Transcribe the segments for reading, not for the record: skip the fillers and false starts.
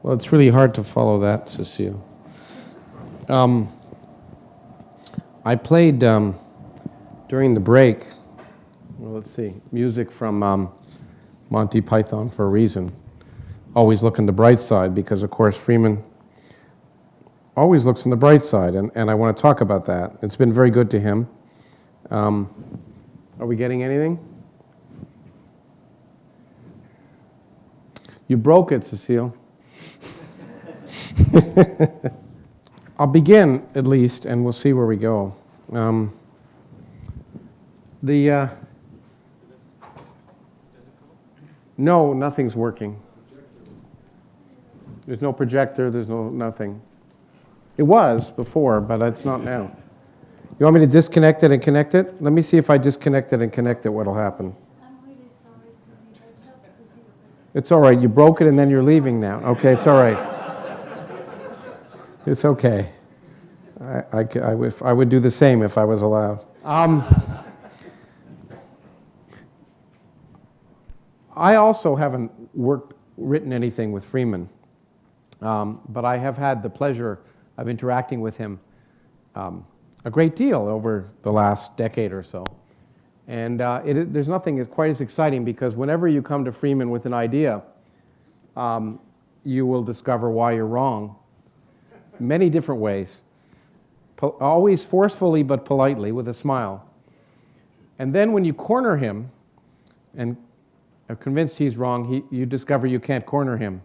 Well, it's really hard to follow that, Cecile. I played during the break, well, let's see, music from Monty Python for a reason. Always look on the bright side, because of course Freeman always looks on the bright side, and I want to talk about that. It's been very good to him. Are we getting anything? You broke it, Cecile. I'll begin, at least, and we'll see where we go. No, nothing's working. There's no projector, there's nothing. It was before, but it's not now. You want me to disconnect it and connect it? Let me see if I disconnect it and connect it, what'll happen. I'm really sorry. It's all right, you broke it and then you're leaving now. Okay, it's all right. It's okay. I would do the same if I was allowed. I also haven't written anything with Freeman, but I have had the pleasure of interacting with him a great deal over the last decade or so. And there's nothing quite as exciting, because whenever you come to Freeman with an idea, you will discover why you're wrong. Many different ways, always forcefully but politely, with a smile. And then when you corner him and are convinced he's wrong, you discover you can't corner him.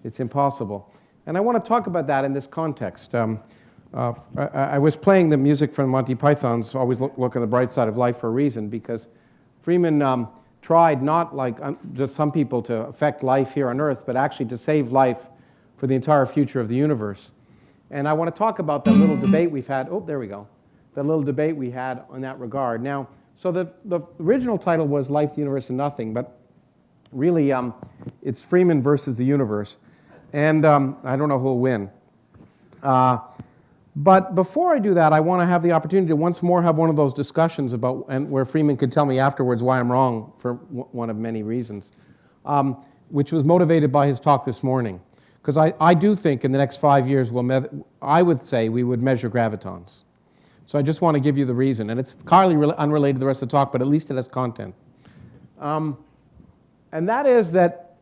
It's impossible. And I want to talk about that in this context. I was playing the music from Monty Python, so always look on the bright side of life for a reason, because Freeman tried not like just some people to affect life here on Earth, but actually to save life for the entire future of the universe. And I want to talk about that little debate we've had. Oh, there we go. That little debate we had in that regard. Now, so the original title was Life, the Universe, and Nothing, but really it's Freeman versus the universe. And I don't know who'll win. But before I do that, I want to have the opportunity to once more have one of those discussions about, and where Freeman can tell me afterwards why I'm wrong for one of many reasons, which was motivated by his talk this morning. Because I do think in the next 5 years, I would say we would measure gravitons. So I just want to give you the reason. And it's entirely unrelated to the rest of the talk, but at least it has content. And that is that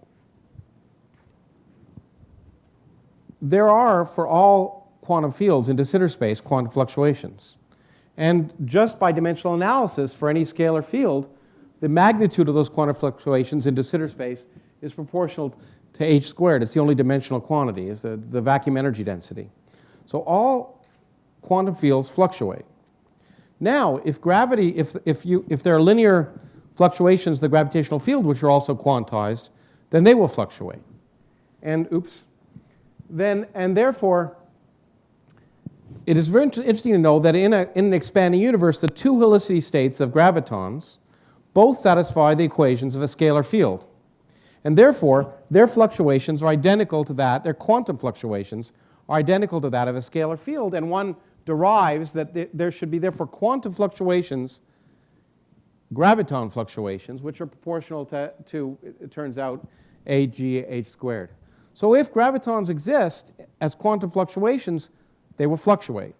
there are, for all quantum fields in de Sitter space, quantum fluctuations. And just by dimensional analysis for any scalar field, the magnitude of those quantum fluctuations in de Sitter space is proportional to h squared. It's the only dimensional quantity, is the vacuum energy density. So all quantum fields fluctuate. Now, if gravity, if there are linear fluctuations in the gravitational field which are also quantized, then they will fluctuate. And therefore, it is very interesting to know that in an expanding universe, the two helicity states of gravitons both satisfy the equations of a scalar field. And therefore, their fluctuations are identical to that, their quantum fluctuations are identical to that of a scalar field. And one derives that there should be, therefore, quantum fluctuations, graviton fluctuations, which are proportional to it turns out, h squared. So if gravitons exist as quantum fluctuations, they will fluctuate.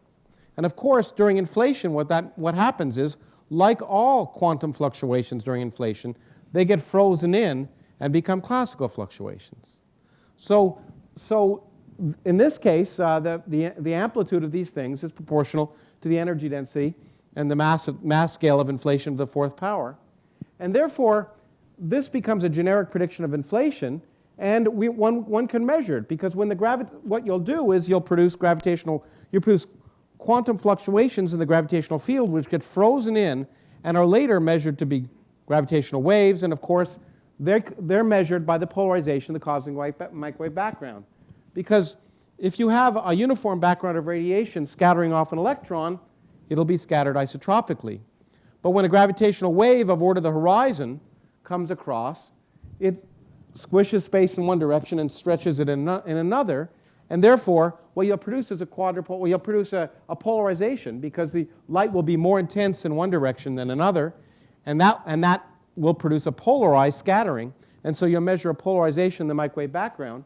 And of course, during inflation, what happens is, like all quantum fluctuations during inflation, they get frozen in and become classical fluctuations. So in this case, the amplitude of these things is proportional to the energy density and the mass scale of inflation of the fourth power. And therefore, this becomes a generic prediction of inflation, and one can measure it, because when what you'll do is you'll produce quantum fluctuations in the gravitational field which get frozen in and are later measured to be gravitational waves, and of course, they're measured by the polarization of the cosmic microwave background. Because if you have a uniform background of radiation scattering off an electron, it'll be scattered isotropically. But when a gravitational wave of order the horizon comes across, it squishes space in one direction and stretches it in another, and therefore what you'll produce is you'll produce a polarization, because the light will be more intense in one direction than another, and that will produce a polarized scattering. And so you'll measure a polarization in the microwave background.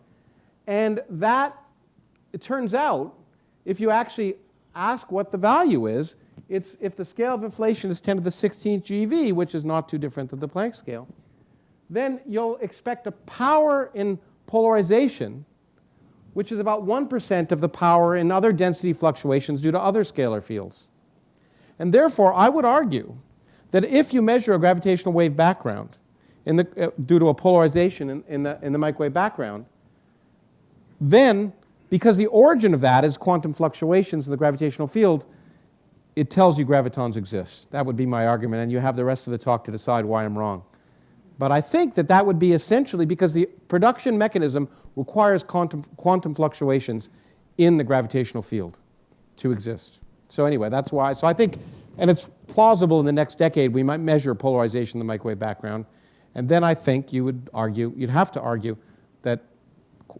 And that, it turns out, if you actually ask what the value is, it's if the scale of inflation is 10 to the 16th GeV, which is not too different than the Planck scale, then you'll expect a power in polarization which is about 1% of the power in other density fluctuations due to other scalar fields. And therefore, I would argue that if you measure a gravitational wave background due to a polarization in the microwave background, then, because the origin of that is quantum fluctuations in the gravitational field, it tells you gravitons exist. That would be my argument, and you have the rest of the talk to decide why I'm wrong. But I think that that would be essentially because the production mechanism requires quantum fluctuations in the gravitational field to exist. So anyway, that's why. So I think, and it's plausible in the next decade we might measure polarization in the microwave background, and then I think you would argue, you'd have to argue that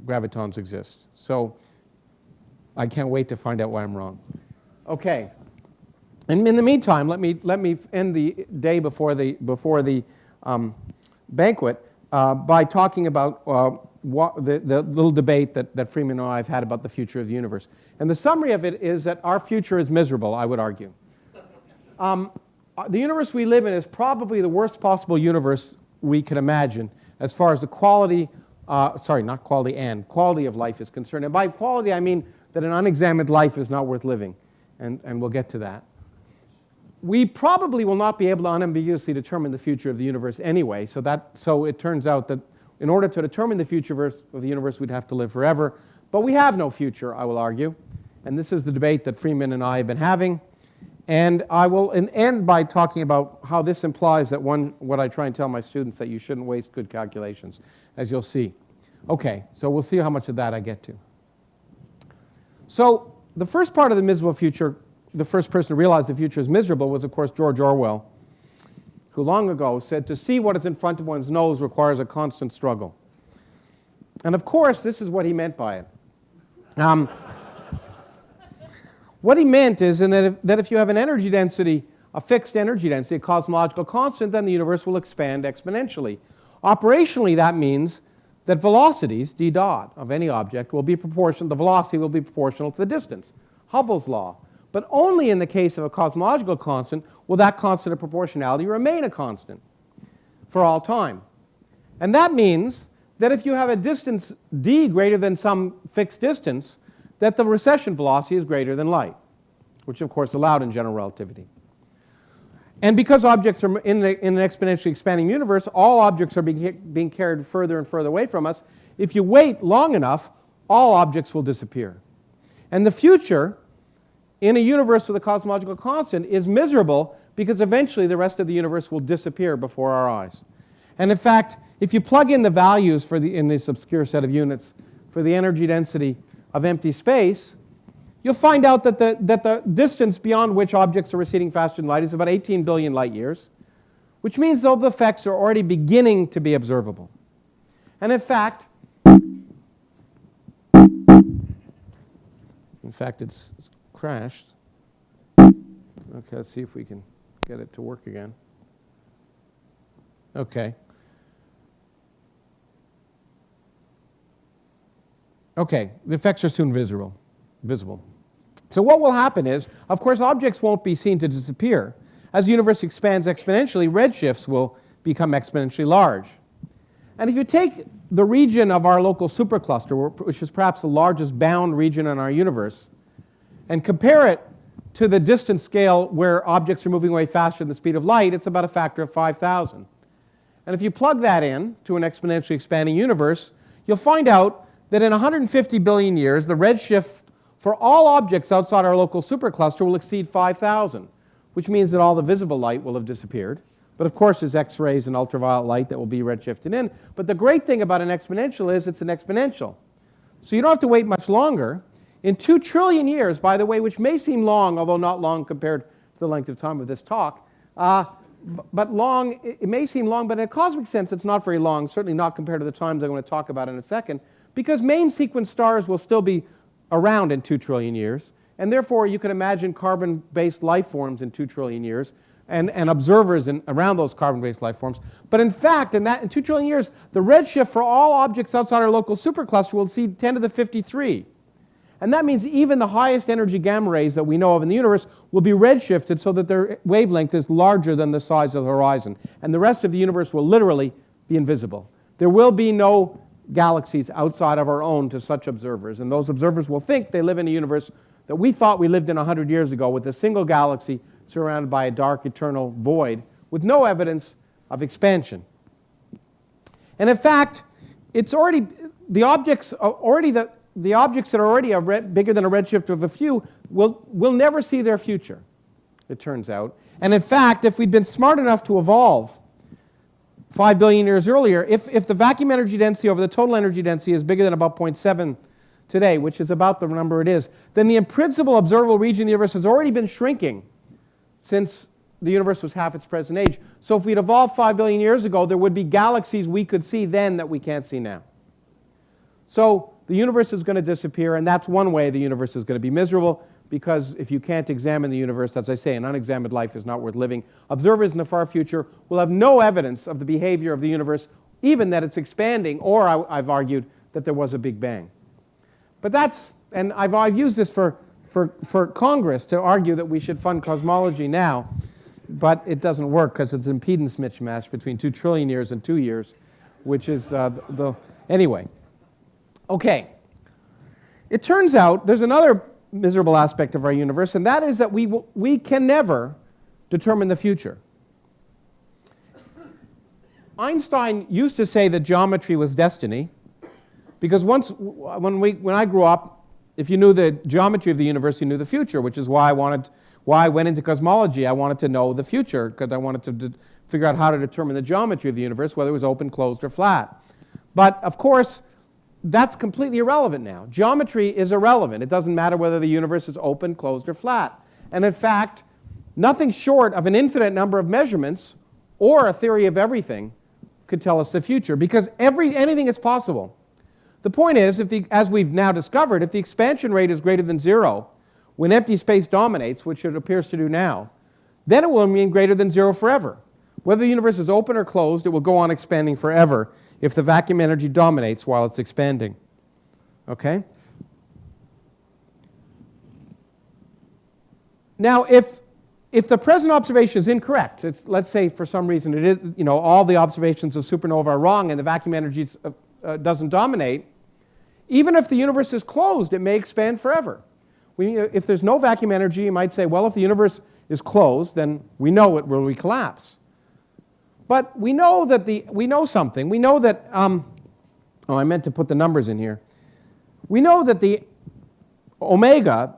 gravitons exist. So I can't wait to find out why I'm wrong. Okay. And in the meantime, let me end the day before the banquet by talking about the little debate that Freeman and I have had about the future of the universe. And the summary of it is that our future is miserable, I would argue. The universe we live in is probably the worst possible universe we can imagine as far as the quality, quality of life is concerned. And by quality, I mean that an unexamined life is not worth living. And we'll get to that. We probably will not be able to unambiguously determine the future of the universe anyway, so it turns out that in order to determine the future of the universe, we'd have to live forever. But we have no future, I will argue. And this is the debate that Freeman and I have been having. And I will end by talking about how this implies that what I try and tell my students, that you shouldn't waste good calculations, as you'll see. Okay, so we'll see how much of that I get to. So the first part of the miserable future, the first person to realize the future is miserable was, of course, George Orwell, who long ago said, to see what is in front of one's nose requires a constant struggle. And of course, this is what he meant by it. What he meant is that if you have an energy density, a fixed energy density, a cosmological constant, then the universe will expand exponentially. Operationally, that means that velocities, d dot, of any object will be proportional, the velocity will be proportional to the distance. Hubble's law. But only in the case of a cosmological constant will that constant of proportionality remain a constant for all time. And that means that if you have a distance d greater than some fixed distance, that the recession velocity is greater than light, which of course is allowed in general relativity. And because objects are in an exponentially expanding universe, all objects are being carried further and further away from us. If you wait long enough, all objects will disappear. And the future in a universe with a cosmological constant is miserable because eventually the rest of the universe will disappear before our eyes. And in fact, if you plug in the values in this obscure set of units for the energy density of empty space, you'll find out that the distance beyond which objects are receding faster than light is about 18 billion light years, which means those effects are already beginning to be observable. And in fact, it's crashed. Okay, let's see if we can get it to work again. Okay. Okay, the effects are soon visible. So what will happen is, of course, objects won't be seen to disappear. As the universe expands exponentially, redshifts will become exponentially large. And if you take the region of our local supercluster, which is perhaps the largest bound region in our universe, and compare it to the distance scale where objects are moving away faster than the speed of light, it's about a factor of 5,000. And if you plug that in to an exponentially expanding universe, you'll find out that in 150 billion years, the redshift for all objects outside our local supercluster will exceed 5,000, which means that all the visible light will have disappeared. But of course, there's X-rays and ultraviolet light that will be redshifted in. But the great thing about an exponential is it's an exponential. So you don't have to wait much longer. In 2 trillion years, by the way, which may seem long, although not long compared to the length of time of this talk, but long, it may seem long, but in a cosmic sense, it's not very long, certainly not compared to the times I'm going to talk about in a second, because main sequence stars will still be around in 2 trillion years, and therefore you can imagine carbon-based life forms in 2 trillion years and observers around those carbon-based life forms. But in fact, in 2 trillion years, the redshift for all objects outside our local supercluster will exceed 10 to the 53. And that means even the highest energy gamma rays that we know of in the universe will be redshifted so that their wavelength is larger than the size of the horizon. And the rest of the universe will literally be invisible. There will be no galaxies outside of our own to such observers. And those observers will think they live in a universe that we thought we lived in 100 years ago, with a single galaxy surrounded by a dark eternal void with no evidence of expansion. And in fact, it's already, the objects that are already bigger than a redshift of a few will never see their future, it turns out. And in fact, if we'd been smart enough to evolve 5 billion years earlier, if the vacuum energy density over the total energy density is bigger than about 0.7 today, which is about the number it is, then the in-principle observable region of the universe has already been shrinking since the universe was half its present age. So if we'd evolved 5 billion years ago, there would be galaxies we could see then that we can't see now. So the universe is going to disappear, and that's one way the universe is going to be miserable, because if you can't examine the universe, as I say, an unexamined life is not worth living. Observers in the far future will have no evidence of the behavior of the universe, even that it's expanding, or I've argued that there was a Big Bang. But that's, and I've used this for Congress to argue that we should fund cosmology now, but it doesn't work because it's an impedance mismatch between 2 trillion years and 2 years, which is anyway. Okay. It turns out there's another miserable aspect of our universe, and that is that we can never determine the future. Einstein used to say that geometry was destiny, because when I grew up, if you knew the geometry of the universe, you knew the future, which is why I went into cosmology. I wanted to know the future, because I wanted to figure out how to determine the geometry of the universe, whether it was open, closed, or flat. But of course, that's completely irrelevant now. Geometry is irrelevant. It doesn't matter whether the universe is open, closed, or flat. And in fact, nothing short of an infinite number of measurements or a theory of everything could tell us the future, because anything is possible. The point is, as we've now discovered, if the expansion rate is greater than 0, when empty space dominates, which it appears to do now, then it will mean greater than 0 forever. Whether the universe is open or closed, it will go on expanding forever if the vacuum energy dominates while it's expanding. Okay? Now, if the present observation is incorrect, let's say for some reason it is, all the observations of supernova are wrong and the vacuum energy doesn't dominate, even if the universe is closed, it may expand forever. If there's no vacuum energy, you might say, well, if the universe is closed, then we know it will collapse. But we know something. We know that, I meant to put the numbers in here. We know that the omega,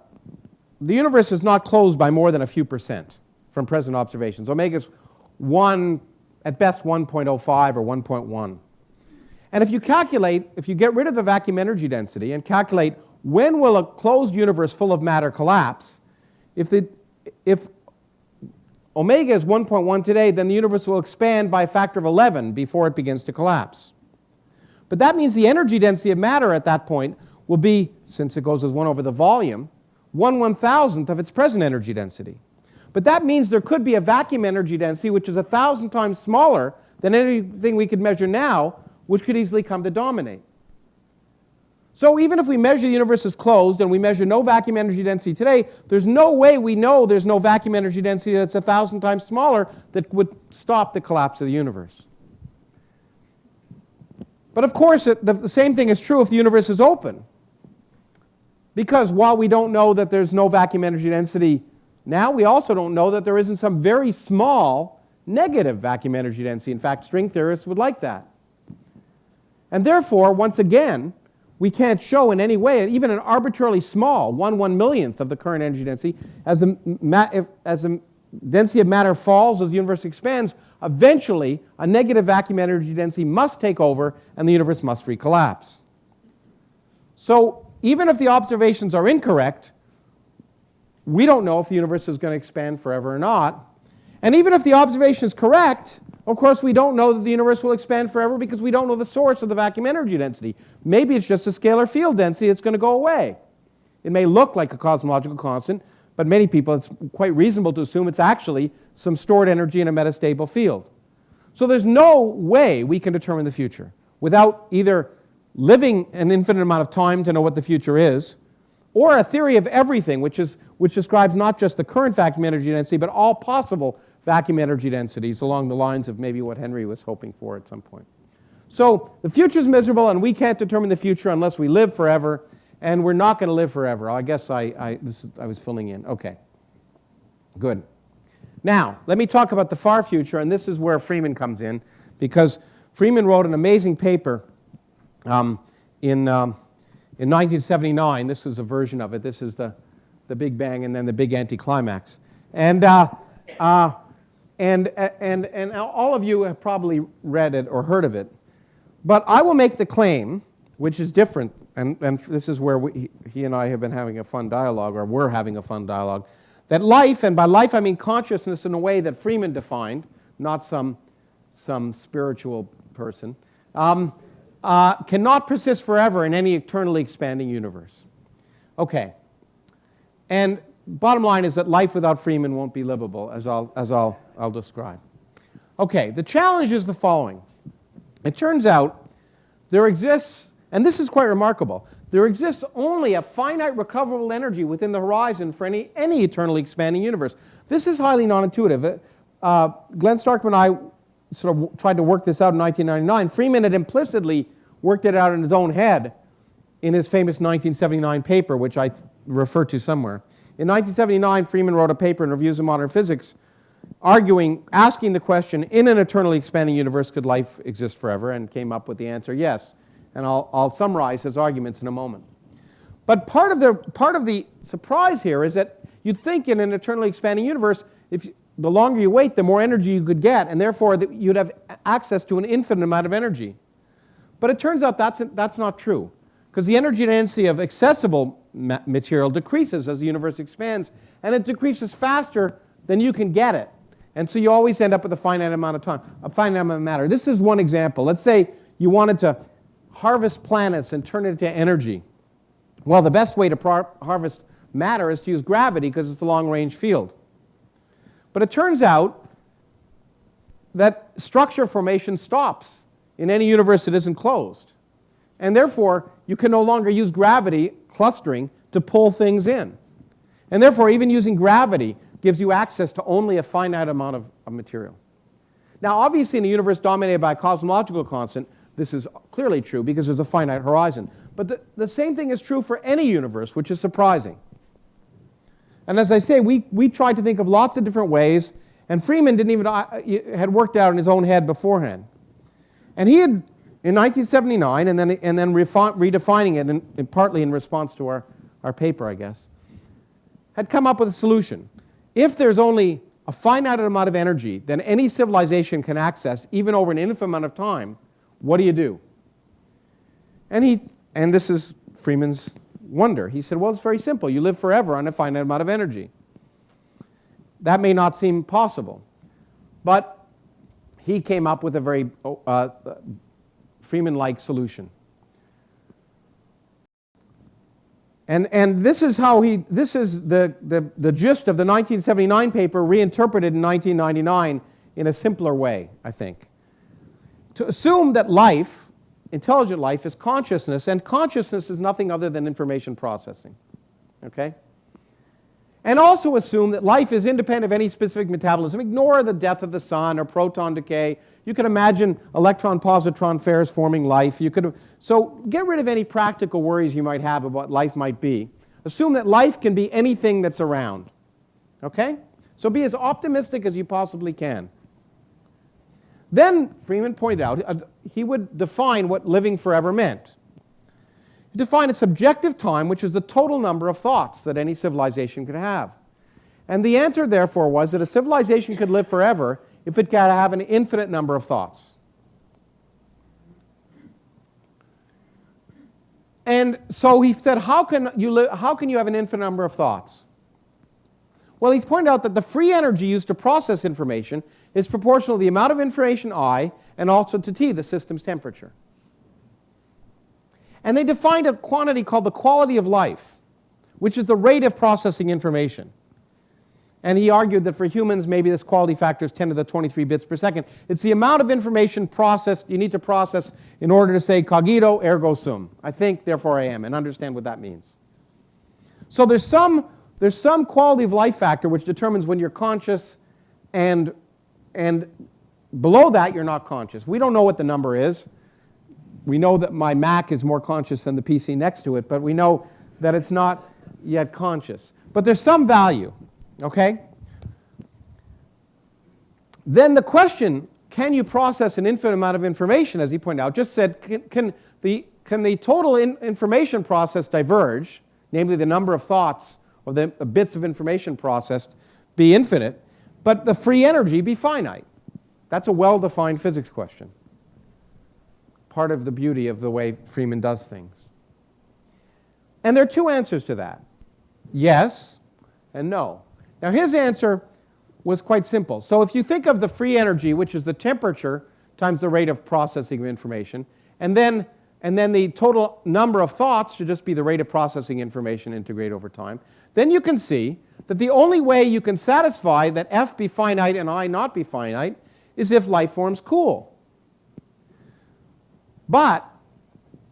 the universe is not closed by more than a few percent from present observations. Omega is at best 1.05 or 1.1. And if you get rid of the vacuum energy density and calculate when will a closed universe full of matter collapse, if omega is 1.1 today, then the universe will expand by a factor of 11 before it begins to collapse. But that means the energy density of matter at that point will be, since it goes as 1 over the volume, 1/1000th of its present energy density. But that means there could be a vacuum energy density which is 1,000 times smaller than anything we could measure now, which could easily come to dominate. So even if we measure the universe as closed and we measure no vacuum energy density today, there's no way we know there's no vacuum energy density that's 1,000 times smaller that would stop the collapse of the universe. But of course, the same thing is true if the universe is open. Because while we don't know that there's no vacuum energy density now, we also don't know that there isn't some very small negative vacuum energy density. In fact, string theorists would like that. And therefore, once again, we can't show in any way, even an arbitrarily small 1/1,000,000th of the current energy density, as the density of matter falls, as the universe expands, eventually a negative vacuum energy density must take over and the universe must recollapse. So even if the observations are incorrect, we don't know if the universe is going to expand forever or not. And even if the observation is correct, of course, we don't know that the universe will expand forever because we don't know the source of the vacuum energy density. Maybe it's just a scalar field density that's going to go away. It may look like a cosmological constant, but many people, it's quite reasonable to assume it's actually some stored energy in a metastable field. So there's no way we can determine the future without either living an infinite amount of time to know what the future is, or a theory of everything, which describes not just the current vacuum energy density, but all possible vacuum energy densities along the lines of maybe what Henry was hoping for at some point. So the future is miserable, and we can't determine the future unless we live forever, and we're not going to live forever. I guess I was filling in. Okay, good. Now, let me talk about the far future, and this is where Freeman comes in, because Freeman wrote an amazing paper in 1979. This is a version of it. This is the Big Bang and then the big anticlimax. And all of you have probably read it or heard of it. But I will make the claim, which is different, and this is where he and I have been having a fun dialogue, or we're having a fun dialogue, that life, and by life I mean consciousness in a way that Freeman defined, not some spiritual person, cannot persist forever in any eternally expanding universe. Okay. And bottom line is that life without Freeman won't be livable, as I'll describe. Okay, the challenge is the following. It turns out there exists, and this is quite remarkable, there exists only a finite recoverable energy within the horizon for any eternally expanding universe. This is highly non-intuitive. Glenn Starkman and I sort of tried to work this out in 1999. Freeman had implicitly worked it out in his own head in his famous 1979 paper, which I refer to somewhere. In 1979, Freeman wrote a paper in Reviews of Modern Physics asking the question, in an eternally expanding universe, could life exist forever? And came up with the answer, yes. And I'll summarize his arguments in a moment. But part of the surprise here is that you'd think in an eternally expanding universe, the longer you wait, the more energy you could get, and therefore you'd have access to an infinite amount of energy. But it turns out that's not true, because the energy density of accessible material decreases as the universe expands, and it decreases faster than you can get it. And so you always end up with a finite amount of time, a finite amount of matter. This is one example. Let's say you wanted to harvest planets and turn it into energy. Well, the best way to harvest matter is to use gravity because it's a long-range field. But it turns out that structure formation stops in any universe that isn't closed. And therefore, you can no longer use gravity clustering to pull things in. And therefore, even using gravity gives you access to only a finite amount of material. Now, obviously, in a universe dominated by a cosmological constant, this is clearly true because there's a finite horizon. But the same thing is true for any universe, which is surprising. And as I say, we tried to think of lots of different ways, and Freeman had worked out in his own head beforehand. And he had, in 1979, and then redefining it, and partly in response to our paper, I guess, had come up with a solution. If there's only a finite amount of energy that any civilization can access, even over an infinite amount of time, what do you do? And this is Freeman's Wonder. He said, well, it's very simple. You live forever on a finite amount of energy. That may not seem possible, but he came up with a very Freeman-like solution. And this is the gist of the 1979 paper reinterpreted in 1999 in a simpler way, I think. To assume that life, intelligent life, is consciousness, and consciousness is nothing other than information processing. Okay? And also assume that life is independent of any specific metabolism. Ignore the death of the sun or proton decay. You can imagine electron-positron pairs forming life. So get rid of any practical worries you might have about what life might be. Assume that life can be anything that's around. Okay? So be as optimistic as you possibly can. Then, Freeman pointed out, he would define what living forever meant. He defined a subjective time, which is the total number of thoughts that any civilization could have. And the answer, therefore, was that a civilization could live forever if it could have an infinite number of thoughts. And so he said, how can you have an infinite number of thoughts? Well, he's pointed out that the free energy used to process information is proportional to the amount of information I, and also to T, the system's temperature. And they defined a quantity called the quality of life, which is the rate of processing information. And he argued that for humans, maybe this quality factor is 10 to the 23 bits per second. It's the amount of information processed, you need to process in order to say cogito ergo sum. I think, therefore I am, and understand what that means. So there's some quality of life factor which determines when you're conscious, and below that you're not conscious. We don't know what the number is. We know that my Mac is more conscious than the PC next to it, but we know that it's not yet conscious. But there's some value. Okay? Then the question, can you process an infinite amount of information, as he pointed out, just said, can the total information process diverge, namely the number of thoughts or the bits of information processed be infinite, but the free energy be finite? That's a well-defined physics question. Part of the beauty of the way Freeman does things. And there are two answers to that. Yes and no. Now his answer was quite simple. So if you think of the free energy, which is the temperature times the rate of processing of information, and then the total number of thoughts should just be the rate of processing information integrate over time, then you can see that the only way you can satisfy that F be finite and I not be finite is if life forms cool. But,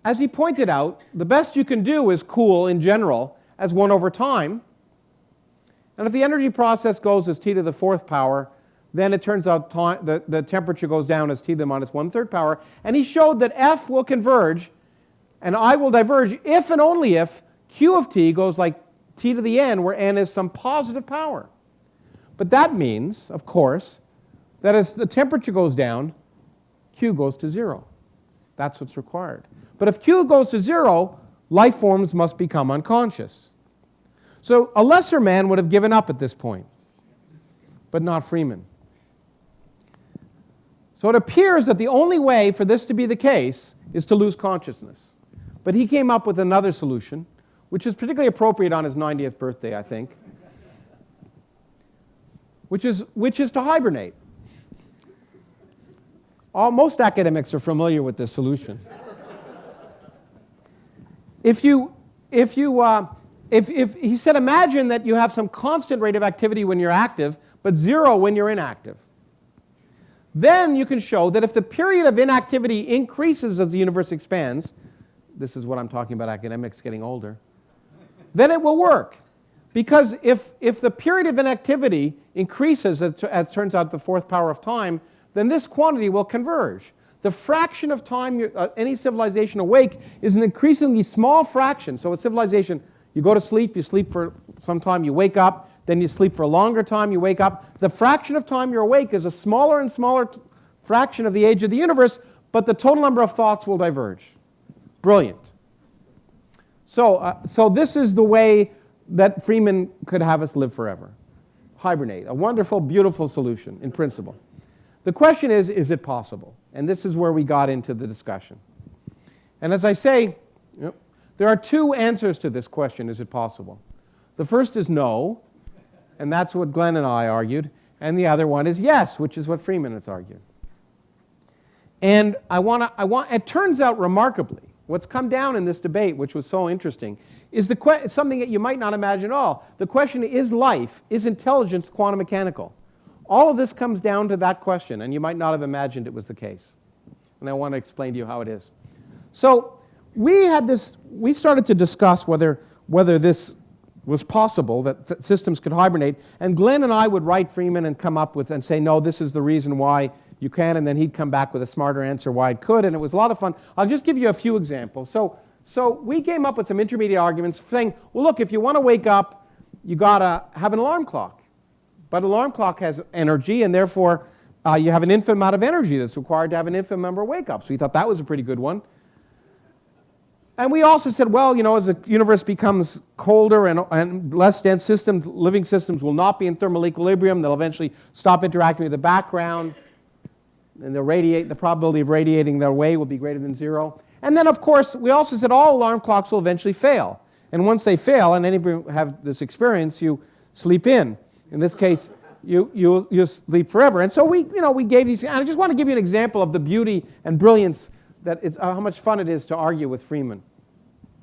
as he pointed out, the best you can do is cool in general as 1 over time. And if the energy process goes as t to the 4th power, then it turns out the temperature goes down as t to the minus 1/3 power. And he showed that F will converge and I will diverge if and only if Q of t goes like t to the n, where n is some positive power. But that means, of course, that as the temperature goes down, Q goes to 0. That's what's required. But if Q goes to 0, life forms must become unconscious. So a lesser man would have given up at this point, but not Freeman. So it appears that the only way for this to be the case is to lose consciousness. But he came up with another solution, which is particularly appropriate on his 90th birthday, I think, which is to hibernate. Most academics are familiar with this solution. If he said, imagine that you have some constant rate of activity when you're active, but 0 when you're inactive. Then you can show that if the period of inactivity increases as the universe expands, this is what I'm talking about academics getting older, then it will work. Because if the period of inactivity increases, as turns out the 4th power of time, then this quantity will converge. The fraction of time any civilization awake is an increasingly small fraction. So a civilization, you go to sleep, you sleep for some time, you wake up, then you sleep for a longer time, you wake up. The fraction of time you're awake is a smaller and smaller fraction of the age of the universe, but the total number of thoughts will diverge. Brilliant. So this is the way that Freeman could have us live forever. Hibernate, a wonderful, beautiful solution in principle. The question is it possible? And this is where we got into the discussion. And as I say, there are two answers to this question, is it possible? The first is no, and that's what Glenn and I argued, and the other one is yes, which is what Freeman has argued. And it turns out remarkably, what's come down in this debate, which was so interesting, is something that you might not imagine at all. The question is life, is intelligence quantum mechanical? All of this comes down to that question, and you might not have imagined it was the case. And I want to explain to you how it is. So we started to discuss whether this was possible, that systems could hibernate, and Glenn and I would write Freeman and come up with and say, no, this is the reason why you can, and then he'd come back with a smarter answer why it could, and it was a lot of fun. I'll just give you a few examples. So we came up with some intermediate arguments saying, well, look, if you want to wake up, you got to have an alarm clock. But an alarm clock has energy, and therefore you have an infinite amount of energy that's required to have an infinite number of wake-ups. We thought that was a pretty good one. And we also said, well, as the universe becomes colder and less dense systems, living systems will not be in thermal equilibrium. They'll eventually stop interacting with the background, and they'll radiate. The probability of radiating their way will be greater than 0. And then, of course, we also said all alarm clocks will eventually fail. And once they fail, and any of you have this experience, you sleep in. In this case, you sleep forever. And so we gave these, and I just want to give you an example of the beauty and brilliance that it's how much fun it is to argue with Freeman.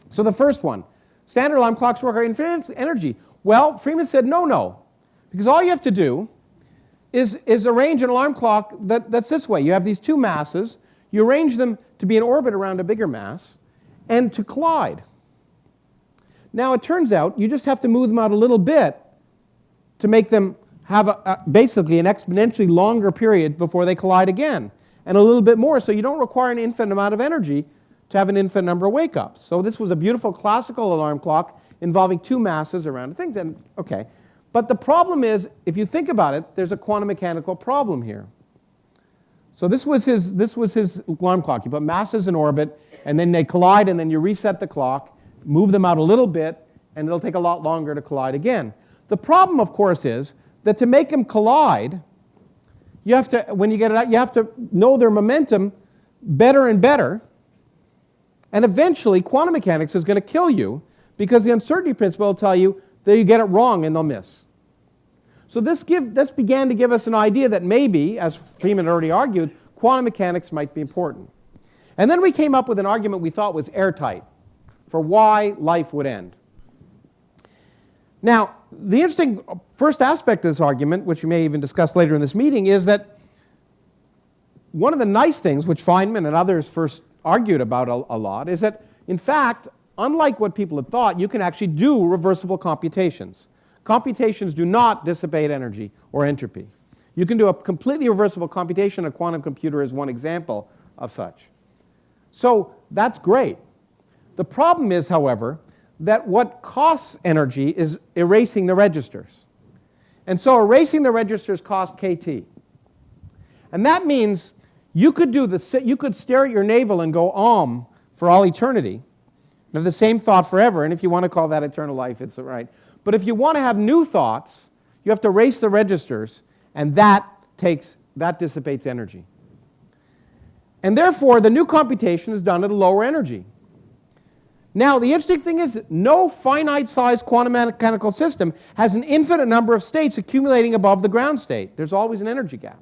So the first one, standard alarm clocks work on infinite energy. Well, Freeman said no, Because all you have to do is arrange an alarm clock that's this way. You have these two masses, you arrange them to be in orbit around a bigger mass, and to collide. Now it turns out you just have to move them out a little bit to make them have basically an exponentially longer period before they collide again, and a little bit more, so you don't require an infinite amount of energy to have an infinite number of wake-ups. So this was a beautiful classical alarm clock involving two masses around things. And okay, but the problem is, if you think about it, there's a quantum mechanical problem here. So this was his alarm clock. You put masses in orbit, and then they collide, and then you reset the clock, move them out a little bit, and it'll take a lot longer to collide again. The problem, of course, is that to make them collide, you have to, when you get it out, you have to know their momentum better and better. And eventually, quantum mechanics is going to kill you because the uncertainty principle will tell you that you get it wrong and they'll miss. So this began to give us an idea that maybe, as Freeman already argued, quantum mechanics might be important. And then we came up with an argument we thought was airtight for why life would end. Now, the interesting first aspect of this argument, which we may even discuss later in this meeting, is that one of the nice things, which Feynman and others first argued about a lot, is that, in fact, unlike what people had thought, you can actually do reversible computations. Computations do not dissipate energy or entropy. You can do a completely reversible computation. A quantum computer is one example of such. So that's great. The problem is, however, that what costs energy is erasing the registers. And so erasing the registers costs kT. And that means you could stare at your navel and go for all eternity, and have the same thought forever, and if you want to call that eternal life, it's all right. But if you want to have new thoughts, you have to erase the registers, and that dissipates energy. And therefore, the new computation is done at a lower energy. Now, the interesting thing is that no finite-sized quantum mechanical system has an infinite number of states accumulating above the ground state. There's always an energy gap.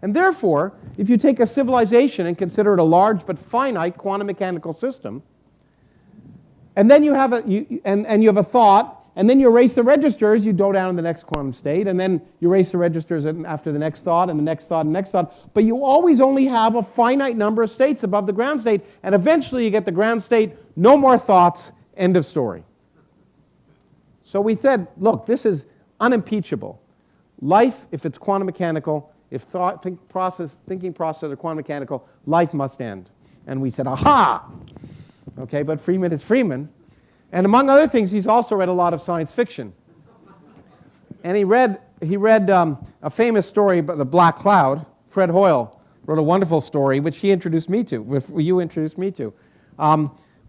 And therefore, if you take a civilization and consider it a large but finite quantum mechanical system, and then you have a thought, and then you erase the registers, you go down to the next quantum state, and then you erase the registers after the next thought, and the next thought, and the next thought, but you always only have a finite number of states above the ground state, and eventually you get the ground state, no more thoughts, end of story. So we said, look, this is unimpeachable. Life, if it's quantum mechanical, if thinking process are quantum mechanical, life must end. And we said, aha! Okay, but Freeman is Freeman. And among other things, he's also read a lot of science fiction. And he read a famous story about the black cloud. Fred Hoyle wrote a wonderful story, which he introduced me to, you introduced me to,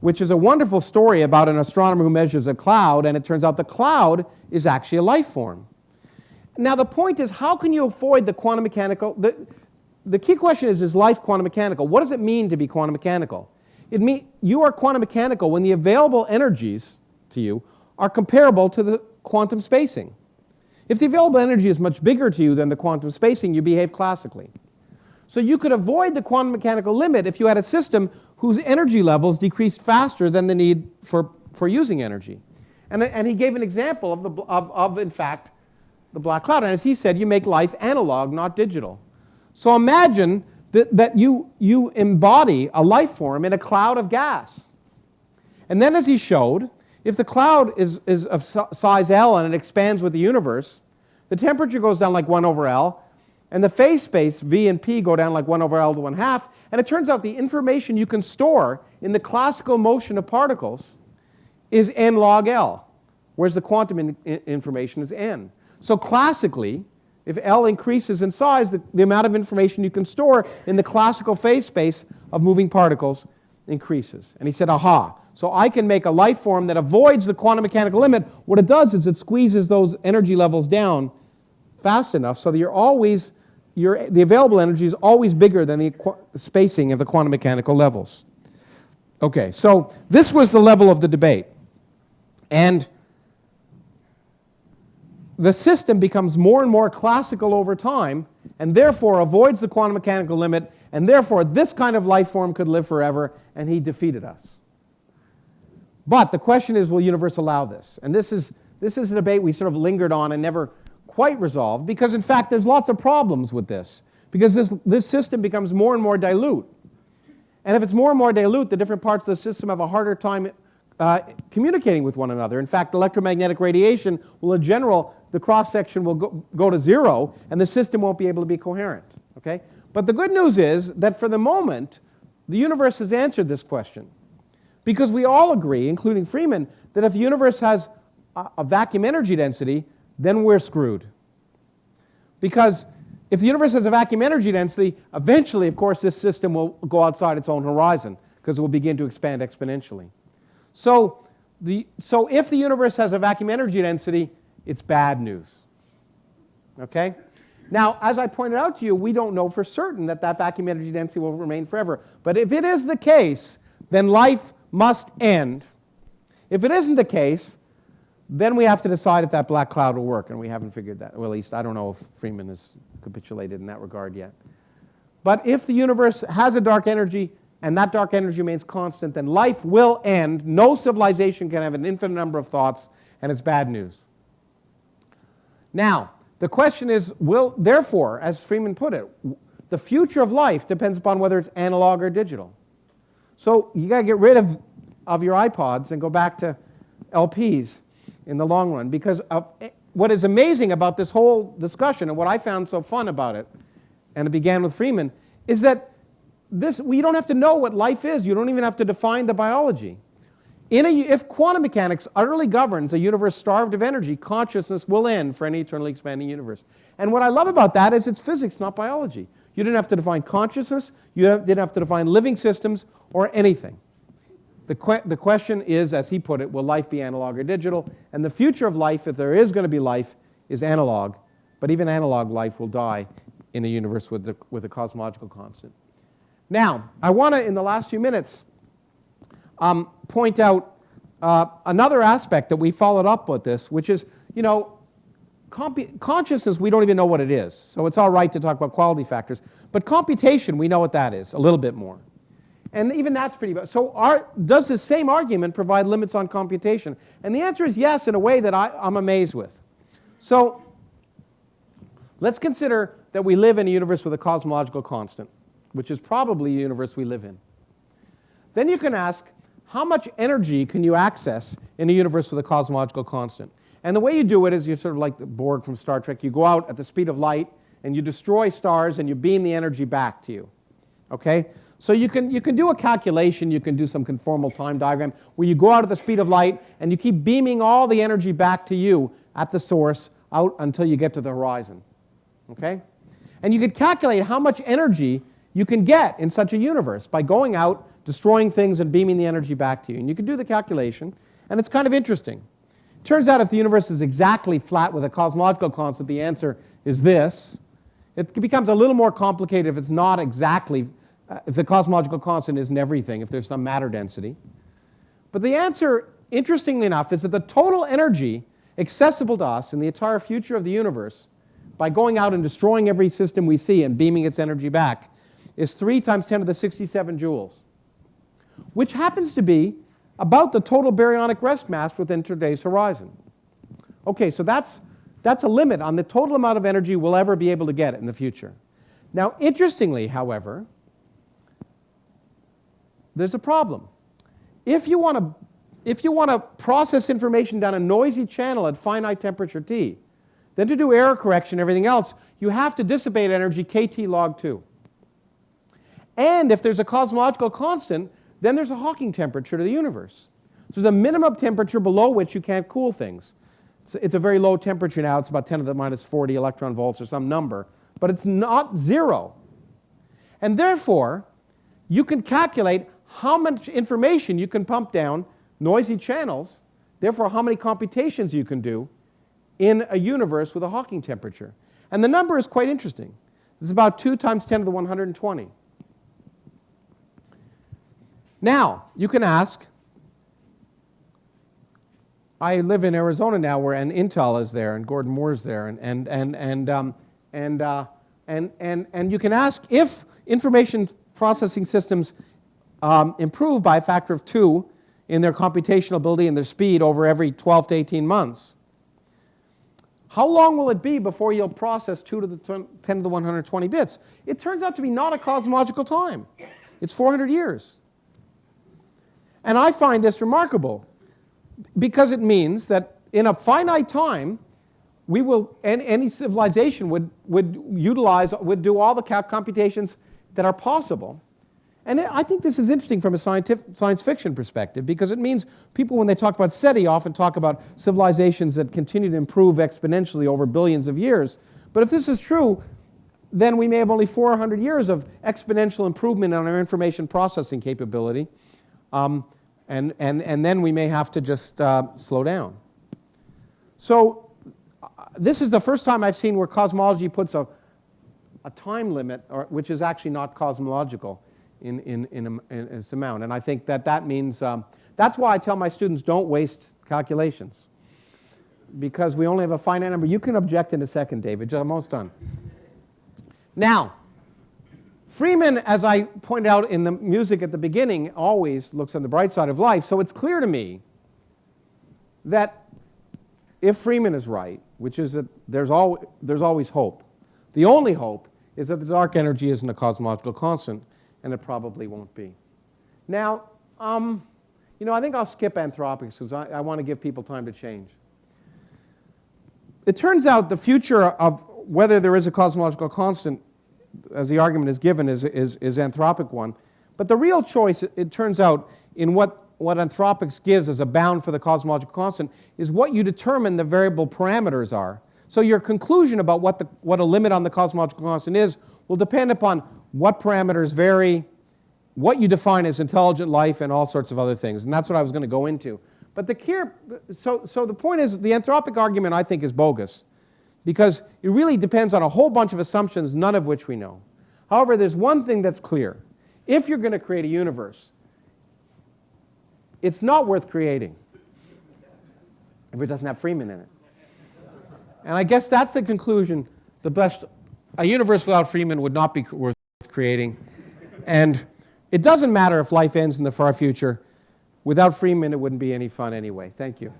which is a wonderful story about an astronomer who measures a cloud, and it turns out the cloud is actually a life form. Now, the point is, how can you avoid the quantum mechanical? The key question is life quantum mechanical? What does it mean to be quantum mechanical? It means you are quantum mechanical when the available energies to you are comparable to the quantum spacing. If the available energy is much bigger to you than the quantum spacing, you behave classically. So you could avoid the quantum mechanical limit if you had a system whose energy levels decreased faster than the need for using energy. And he gave an example of in fact, the black cloud. And as he said, you make life analog, not digital. So imagine that you embody a life form in a cloud of gas. And then as he showed, if the cloud is of size L and it expands with the universe, the temperature goes down like 1 over L, and the phase space, V and P, go down like 1 over L to 1/2, and it turns out the information you can store in the classical motion of particles is n log L, whereas the quantum information is n. So classically, if L increases in size, the amount of information you can store in the classical phase space of moving particles increases. And he said, aha, so I can make a life form that avoids the quantum mechanical limit. What it does is it squeezes those energy levels down fast enough so that the available energy is always bigger than the spacing of the quantum mechanical levels. Okay, so this was the level of the debate. And the system becomes more and more classical over time, and therefore avoids the quantum mechanical limit, and therefore this kind of life form could live forever, and he defeated us. But the question is, will the universe allow this? And this is this is a debate we sort of lingered on and never quite resolved, because in fact there's lots of problems with this, because this system becomes more and more dilute. And if it's more and more dilute, the different parts of the system have a harder time communicating with one another. In fact, electromagnetic radiation will, in general, the cross-section will go to zero, and the system won't be able to be coherent. Okay? But the good news is that for the moment, the universe has answered this question. Because we all agree, including Freeman, that if the universe has a vacuum energy density, then we're screwed. Because if the universe has a vacuum energy density, eventually, of course, this system will go outside its own horizon, because it will begin to expand exponentially. So if the universe has a vacuum energy density, it's bad news. Okay? Now, as I pointed out to you, we don't know for certain that that vacuum energy density will remain forever. But if it is the case, then life must end. If it isn't the case, then we have to decide if that black cloud will work, and we haven't figured that. Well, at least I don't know if Freeman has capitulated in that regard yet. But if the universe has a dark energy, and that dark energy remains constant, then life will end. No civilization can have an infinite number of thoughts, and it's bad news. Now, the question is, therefore, as Freeman put it, the future of life depends upon whether it's analog or digital. So you got to get rid of your iPods and go back to LPs in the long run, because what is amazing about this whole discussion, and what I found so fun about it, and it began with Freeman, is that we don't have to know what life is. You don't even have to define the biology. If quantum mechanics utterly governs a universe starved of energy, consciousness will end for any eternally expanding universe. And what I love about that is it's physics, not biology. You didn't have to define consciousness, you didn't have to define living systems or anything. The question is, as he put it, will life be analog or digital? And the future of life, if there is going to be life, is analog. But even analog life will die in a universe with a cosmological constant. Now, I want to, in the last few minutes, point out another aspect that we followed up with this, which is, consciousness, we don't even know what it is. So it's all right to talk about quality factors. But computation, we know what that is, a little bit more. And even that's pretty bad. So does this same argument provide limits on computation? And the answer is yes, in a way that I'm amazed with. So let's consider that we live in a universe with a cosmological constant, which is probably the universe we live in. Then you can ask, how much energy can you access in a universe with a cosmological constant? And the way you do it is you're sort of like the Borg from Star Trek. You go out at the speed of light, and you destroy stars, and you beam the energy back to you. Okay? So you can do a calculation, you can do some conformal time diagram, where you go out at the speed of light, and you keep beaming all the energy back to you at the source out until you get to the horizon. Okay? And you could calculate how much energy you can get in such a universe by going out, destroying things, and beaming the energy back to you. And you can do the calculation, and it's kind of interesting. It turns out if the universe is exactly flat with a cosmological constant, the answer is this. It becomes a little more complicated if it's not exactly, if the cosmological constant isn't everything, if there's some matter density. But the answer, interestingly enough, is that the total energy accessible to us in the entire future of the universe, by going out and destroying every system we see and beaming its energy back, is 3 times 10 to the 67 joules, which happens to be about the total baryonic rest mass within today's horizon. Okay, so that's a limit on the total amount of energy we'll ever be able to get in the future. Now, interestingly, however, there's a problem. If you want to process information down a noisy channel at finite temperature T, then to do error correction and everything else, you have to dissipate energy kT log 2. And if there's a cosmological constant, then there's a Hawking temperature to the universe. So there's a minimum temperature below which you can't cool things. It's a very low temperature now. It's about 10 to the minus 40 electron volts or some number. But it's not zero. And therefore, you can calculate how much information you can pump down noisy channels, therefore how many computations you can do in a universe with a Hawking temperature. And the number is quite interesting. It's about 2 times 10 to the 120. Now, you can ask, I live in Arizona now, and Intel is there, and Gordon Moore is there, and you can ask if information processing systems improve by a factor of 2 in their computational ability and their speed over every 12 to 18 months, How long will it be before you'll process 2 to the 10 to the 120 bits? It turns out to be not a cosmological time. It's 400 years. And I find this remarkable because it means that in a finite time, we will, any civilization would do all the computations that are possible. And I think this is interesting from a science fiction perspective because it means people, when they talk about SETI, often talk about civilizations that continue to improve exponentially over billions of years. But if this is true, then we may have only 400 years of exponential improvement in our information processing capability. And then we may have to just slow down. So this is the first time I've seen where cosmology puts a time limit, which is actually not cosmological, in this amount. And I think that means, that's why I tell my students don't waste calculations. Because we only have a finite number. You can object in a second, David. I'm almost done. Now, Freeman, as I pointed out in the music at the beginning, always looks on the bright side of life. So it's clear to me that if Freeman is right, which is that there's always hope, the only hope is that the dark energy isn't a cosmological constant, and it probably won't be. Now, I think I'll skip anthropics because I want to give people time to change. It turns out the future of whether there is a cosmological constant, as the argument is given, is anthropic one. But the real choice, it turns out, in what anthropics gives as a bound for the cosmological constant is what you determine the variable parameters are. So your conclusion about what a limit on the cosmological constant is will depend upon what parameters vary, what you define as intelligent life, and all sorts of other things. And that's what I was going to go into. But the point is, the anthropic argument, I think, is bogus, because it really depends on a whole bunch of assumptions, none of which we know. However, there's one thing that's clear. If you're going to create a universe, it's not worth creating if it doesn't have Freeman in it. And I guess that's the conclusion. A universe without Freeman would not be worth creating. And it doesn't matter if life ends in the far future. Without Freeman, it wouldn't be any fun anyway. Thank you.